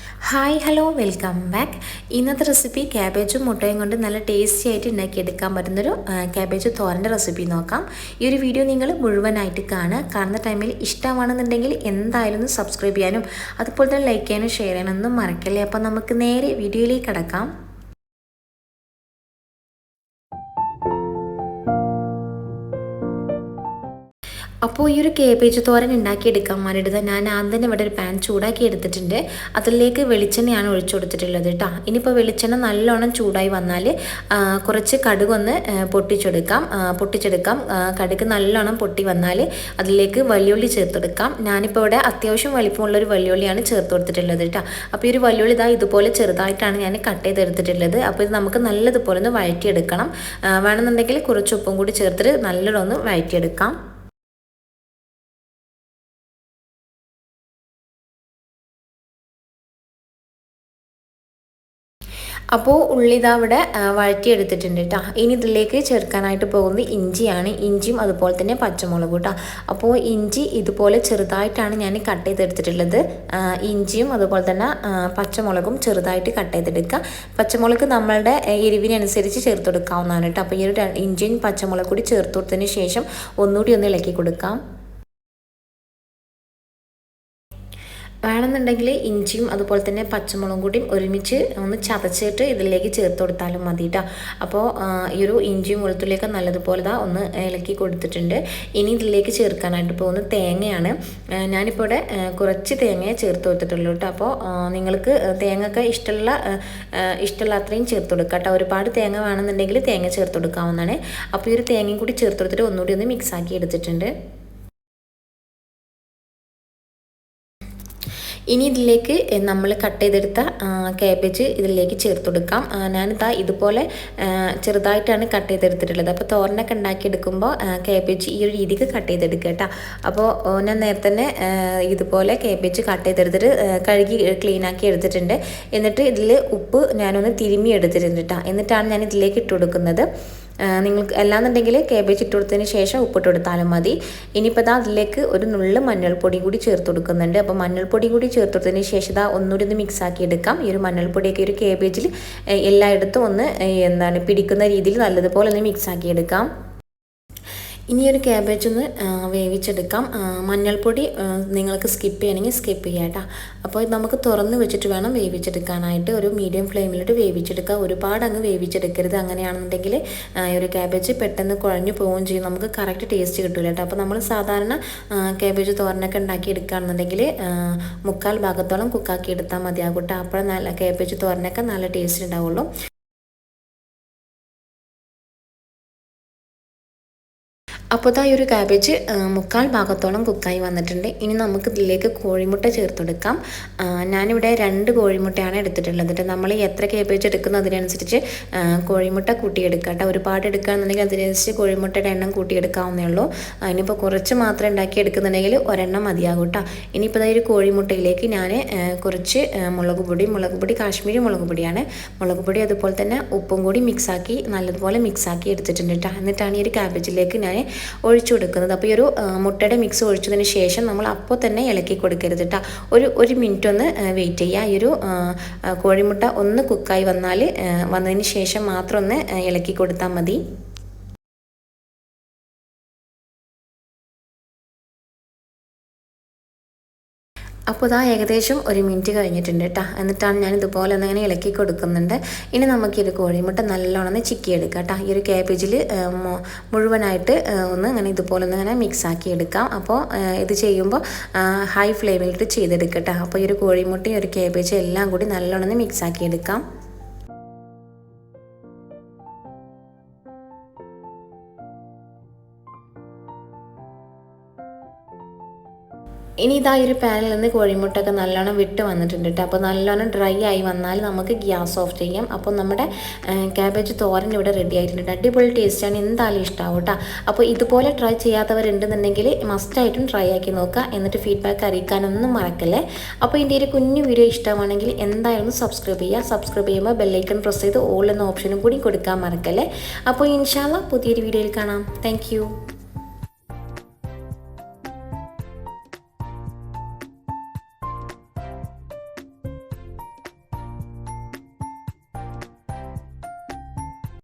Hi hello welcome back. ഇന്നത്തെ recipe ക്യാബേജും മുട്ടയും കൊണ്ട് നല്ല ടേസ്റ്റി ആയിട്ട് ഉണ്ടാക്കിയെടുക്കാൻ പറ്റുന്നൊരു ക്യാബേജ് തോരൻ്റെ റെസിപ്പി നോക്കാം. ഈ ഒരു വീഡിയോ നിങ്ങൾ മുഴുവനായിട്ട് കാണുന്ന ടൈമിൽ ഇഷ്ടമാണെന്നുണ്ടെങ്കിൽ എന്തായാലും ഒന്ന് സബ്സ്ക്രൈബ് ചെയ്യാനും അതുപോലെ തന്നെ ലൈക്ക് ചെയ്യാനും ഷെയർ ചെയ്യാനൊന്നും മറക്കല്ലേ. അപ്പോൾ നമുക്ക് നേരെ വീഡിയോയിലേക്ക് കടക്കാം. അപ്പോൾ ഈ ഒരു കേബേജ് തോരൻ ഉണ്ടാക്കിയെടുക്കാൻ വേണ്ടിയിട്ട് ഞാൻ ആദ്യം തന്നെ ഇവിടെ ഒരു പാൻ ചൂടാക്കി എടുത്തിട്ടുണ്ട്. അതിലേക്ക് വെളിച്ചെണ്ണയാണ് ഒഴിച്ചു കൊടുത്തിട്ടുള്ളത് കേട്ടോ. ഇനിയിപ്പോൾ വെളിച്ചെണ്ണ നല്ലോണം ചൂടായി വന്നാൽ കുറച്ച് കടുകൊന്ന് പൊട്ടിച്ചെടുക്കാം. കടുക് നല്ലോണം പൊട്ടി വന്നാൽ അതിലേക്ക് വലിയുള്ളി ചേർത്തെടുക്കാം. ഞാനിപ്പോൾ ഇവിടെ അത്യാവശ്യം വലിപ്പമുള്ളൊരു വലിയുള്ളിയാണ് ചേർത്ത് കൊടുത്തിട്ടുള്ളത് കേട്ടോ. അപ്പോൾ ഈ ഒരു വലിയുള്ളി ഇതുപോലെ ചെറുതായിട്ടാണ് ഞാൻ കട്ട് ചെയ്തെടുത്തിട്ടുള്ളത്. അപ്പോൾ ഇത് നമുക്ക് നല്ലതുപോലെ ഒന്ന് വഴറ്റിയെടുക്കണം. വേണമെന്നുണ്ടെങ്കിൽ കുറച്ച് ഉപ്പും കൂടി ചേർത്തിട്ട് നല്ലോണം ഒന്ന് വഴറ്റിയെടുക്കാം. അപ്പോൾ ഉള്ളി ഇവിടെ വഴറ്റിയെടുത്തിട്ടുണ്ട് കേട്ടോ. ഇനി ഇതിലേക്ക് ചേർക്കാനായിട്ട് പോകുന്നത് ഇഞ്ചിയാണ്. ഇഞ്ചിയും അതുപോലെ തന്നെ പച്ചമുളകും കേട്ടോ. അപ്പോൾ ഇഞ്ചി ഇതുപോലെ ചെറുതായിട്ടാണ് ഞാൻ കട്ട് ചെയ്തെടുത്തിട്ടുള്ളത്. ഇഞ്ചിയും അതുപോലെ തന്നെ പച്ചമുളകും ചെറുതായിട്ട് കട്ട് ചെയ്തെടുക്കുക. പച്ചമുളക് നമ്മളുടെ എരിവിനനുസരിച്ച് ചേർത്ത് കൊടുക്കാവുന്നതാണ് കേട്ടോ. അപ്പോൾ ഈ ഒരു ഇഞ്ചിയും പച്ചമുളക് കൂടി ചേർത്ത് കൊടുത്തതിന് ശേഷം ഒന്നുകൂടി ഒന്ന് ഇളക്കി കൊടുക്കാം. വേണമെന്നുണ്ടെങ്കിൽ ഇഞ്ചിയും അതുപോലെ തന്നെ പച്ചമുളകും കൂടിയും ഒരുമിച്ച് ഒന്ന് ചതച്ചിട്ട് ഇതിലേക്ക് ചേർത്ത് കൊടുത്താലും മതി കേട്ടോ. അപ്പോൾ ഈ ഒരു ഇഞ്ചിയും വെളുത്തുള്ളിയൊക്കെ നല്ലതുപോലെ ഒന്ന് ഇളക്കി കൊടുത്തിട്ടുണ്ട്. ഇനി ഇതിലേക്ക് ചേർക്കാനായിട്ട് പോകുന്നത് തേങ്ങയാണ്. ഞാനിപ്പോൾ ഇവിടെ കുറച്ച് തേങ്ങയെ ചേർത്ത് കൊടുത്തിട്ടുള്ളൂ കേട്ടോ. അപ്പോൾ നിങ്ങൾക്ക് തേങ്ങയൊക്കെ ഇഷ്ടമുള്ള അത്രയും ചേർത്ത് കൊടുക്കുക കേട്ടോ. ഒരുപാട് തേങ്ങ വേണമെന്നുണ്ടെങ്കിൽ തേങ്ങ ചേർത്ത് കൊടുക്കാവുന്നതാണ്. അപ്പോൾ ഈ ഒരു തേങ്ങയും കൂടി ചേർത്ത് കൊടുത്തിട്ട് ഒന്നുകൂടി ഒന്ന് മിക്സാക്കി എടുത്തിട്ടുണ്ട്. ഇനി ഇതിലേക്ക് നമ്മൾ കട്ട് ചെയ്തെടുത്ത കാബേജ് ഇതിലേക്ക് ചേർത്ത് കൊടുക്കാം. ഇതുപോലെ ചെറുതായിട്ടാണ് കട്ട് ചെയ്തെടുത്തിട്ടുള്ളത്. അപ്പോൾ തോരനൊക്കെ ഉണ്ടാക്കിയെടുക്കുമ്പോൾ കാബേജ് ഈ ഒരു രീതിക്ക് കട്ട് ചെയ്തെടുക്കുക കേട്ടോ. അപ്പോൾ ഞാൻ നേരത്തെ തന്നെ ഇതുപോലെ കാബേജ് കട്ട് ചെയ്തെടുത്തിട്ട് കഴുകി ക്ലീനാക്കി എടുത്തിട്ടുണ്ട്. എന്നിട്ട് ഇതിൽ ഉപ്പ് ഞാനൊന്ന് തിരുമ്മി എടുത്തിട്ടുണ്ട് കേട്ടോ. എന്നിട്ടാണ് ഞാൻ ഇതിലേക്ക് ഇട്ട് കൊടുക്കുന്നത്. നിങ്ങൾക്ക് അല്ലാന്നുണ്ടെങ്കിൽ കാബേജ് ഇട്ട് കൊടുത്തതിന് ശേഷം ഉപ്പിട്ട് കൊടുത്താലും മതി. ഇനിയിപ്പോൾ അതിലേക്ക് ഒരു നുള്ളു മഞ്ഞൾപ്പൊടി കൂടി ചേർത്ത് കൊടുക്കുന്നുണ്ട്. അപ്പോൾ മഞ്ഞൾപ്പൊടി കൂടി ചേർത്ത് കൊടുത്തതിന് ശേഷം ഒന്നുകൂടി ഒന്ന് മിക്സ് ആക്കി എടുക്കാം. ഈ ഒരു മഞ്ഞൾപ്പൊടിയൊക്കെ ഒരു കാബേജിൽ എല്ലായിടത്തും ഒന്ന് പിടിക്കുന്ന രീതിയിൽ നല്ലതുപോലെ ഒന്ന് മിക്സ് ആക്കി എടുക്കാം. ഇനി ഒരു ക്യാബേജ് ഒന്ന് വേവിച്ചെടുക്കാം. മഞ്ഞൾപ്പൊടി നിങ്ങൾക്ക് സ്കിപ്പ് ചെയ്യണമെങ്കിൽ സ്കിപ്പ് ചെയ്യാം കേട്ടോ. അപ്പോൾ നമുക്ക് തുറന്ന് വെച്ചിട്ട് വേണം വേവിച്ചെടുക്കാനായിട്ട്. ഒരു മീഡിയം ഫ്ലെയിമിലിട്ട് വേവിച്ചെടുക്കുക. ഒരുപാട് അങ്ങ് വേവിച്ചെടുക്കരുത്. അങ്ങനെയാണെന്നുണ്ടെങ്കിൽ ഒരു ക്യാബേജ് പെട്ടെന്ന് കുഴഞ്ഞു പോവുകയും ചെയ്യും. നമുക്ക് കറക്റ്റ് ടേസ്റ്റ് കിട്ടില്ല കേട്ടോ. അപ്പോൾ നമ്മൾ സാധാരണ ക്യാബേജ് തോരനൊക്കെ ഉണ്ടാക്കി എടുക്കുകയാണെന്നുണ്ടെങ്കിൽ 3/4 ഭാഗത്തോളം കുക്കാക്കി എടുത്താൽ മതിയാകും കേട്ടോ. അപ്പോൾ നല്ല ക്യാബേജ് തോരനൊക്കെ നല്ല ടേസ്റ്റ് ഉണ്ടാവുള്ളൂ. അപ്പോൾ ഈ ഒരു കാബേജ് 3/4 ഭാഗത്തോളം കുക്കായി വന്നിട്ടുണ്ട്. ഇനി നമുക്ക് ഇതിലേക്ക് കോഴിമുട്ട ചേർത്ത് കൊടുക്കാം. ഞാനിവിടെ 2 കോഴിമുട്ടയാണ് എടുത്തിട്ടുള്ളത്. നമ്മൾ എത്ര കാബേജ് എടുക്കുന്നു അതിനനുസരിച്ച് കോഴിമുട്ട കൂട്ടിയെടുക്കുക കേട്ടോ. ഒരുപാട് എടുക്കുകയാണെന്നുണ്ടെങ്കിൽ അതിനനുസരിച്ച് കോഴിമുട്ടയുടെ എണ്ണം കൂട്ടിയെടുക്കാവുന്നേ ഉള്ളൂ. ഇനിയിപ്പോൾ കുറച്ച് മാത്രം ഉണ്ടാക്കി എടുക്കുന്നുണ്ടെങ്കിൽ ഒരെണ്ണം മതിയാകും കേട്ടോ. ഇനിയിപ്പോൾ ഒരു കോഴിമുട്ടയിലേക്ക് ഞാൻ കുറച്ച് മുളക് പൊടി കാശ്മീരി മുളക് പൊടിയാണ്. മുളക് പൊടി അതുപോലെ തന്നെ ഉപ്പും കൂടി മിക്സാക്കി നല്ലതുപോലെ മിക്സാക്കി എടുത്തിട്ടുണ്ട് കേട്ടോ. എന്നിട്ടാണ് ഈ ഒരു കാബേജിലേക്ക് ഞാൻ ഒഴിച്ചു കൊടുക്കുന്നത്. അപ്പോൾ ഈ ഒരു മുട്ടയുടെ മിക്സ് ഒഴിച്ചതിന് ശേഷം നമ്മൾ അപ്പോൾ തന്നെ ഇളക്കി കൊടുക്കരുത് കേട്ടോ. ഒരു മിനിറ്റ് ഒന്ന് വെയിറ്റ് ചെയ്യുക. ഈ ഒരു കോഴിമുട്ട ഒന്ന് കുക്കായി വന്നതിന് ശേഷം മാത്രം ഒന്ന് ഇളക്കി കൊടുത്താൽ മതി. അപ്പോൾ ഏകദേശം 1 മിനിറ്റ് കഴിഞ്ഞിട്ടുണ്ട് കേട്ടോ. എന്നിട്ടാണ് ഞാൻ ഇതുപോലെ ഒന്നിങ്ങനെ ഇളക്കി കൊടുക്കുന്നുണ്ട്. ഇനി നമുക്കൊരു കോഴിമുട്ട നല്ലോണം ചിക്കിയെടുക്കാം കേട്ടോ. ഈ ഒരു കാബേജിൽ മുഴുവനായിട്ട് ഇങ്ങനെ ഇതുപോലെ ഇങ്ങനെ മിക്സ് ആക്കി എടുക്കാം. അപ്പോൾ ഇത് ചെയ്യുമ്പോൾ ഹൈ ഫ്ലെയിമിലിട്ട് ചെയ്തെടുക്കട്ടോ. അപ്പോൾ ഈ ഒരു കോഴിമുട്ടയും ഒരു കാബേജും എല്ലാം കൂടി നല്ലോണം മിക്സ് ആക്കി എടുക്കാം. ഇനി ഈ ഒരു പാനിൽ നിന്ന് കോഴിമുട്ടൊക്കെ നല്ലോണം വിട്ട് വന്നിട്ടുണ്ട് കേട്ടോ. അപ്പോൾ നല്ലോണം ഡ്രൈ ആയി വന്നാൽ നമുക്ക് ഗ്യാസ് ഓഫ് ചെയ്യാം. അപ്പോൾ നമ്മുടെ ക്യാബേജ് തോരൻ ഇവിടെ റെഡി ആയിട്ടുണ്ട്. അടിപൊളി ടേസ്റ്റാണ്. എന്തായാലും ഇഷ്ടമാവും കേട്ടോ. അപ്പോൾ ഇതുപോലെ ട്രൈ ചെയ്യാത്തവരുണ്ടെന്നുണ്ടെങ്കിൽ മസ്റ്റായിട്ടും ട്രൈ ആക്കി നോക്കുക. എന്നിട്ട് ഫീഡ്ബാക്ക് അറിയിക്കാനൊന്നും മറക്കല്ലേ. അപ്പോൾ ഇതിൻ്റെ ഒരു കുഞ്ഞു വീഡിയോ ഇഷ്ടമാണെങ്കിൽ എന്തായാലും സബ്സ്ക്രൈബ് ചെയ്യുക. സബ്സ്ക്രൈബ് ചെയ്യുമ്പോൾ ബെല്ലൈക്കൺ പ്രസ് ചെയ്ത് ഓൾ എന്ന ഓപ്ഷനും കൂടി കൊടുക്കാൻ മറക്കല്ലേ. അപ്പോൾ ഇൻഷാ അല്ലാഹ് പുതിയൊരു വീഡിയോയിൽ കാണാം. താങ്ക്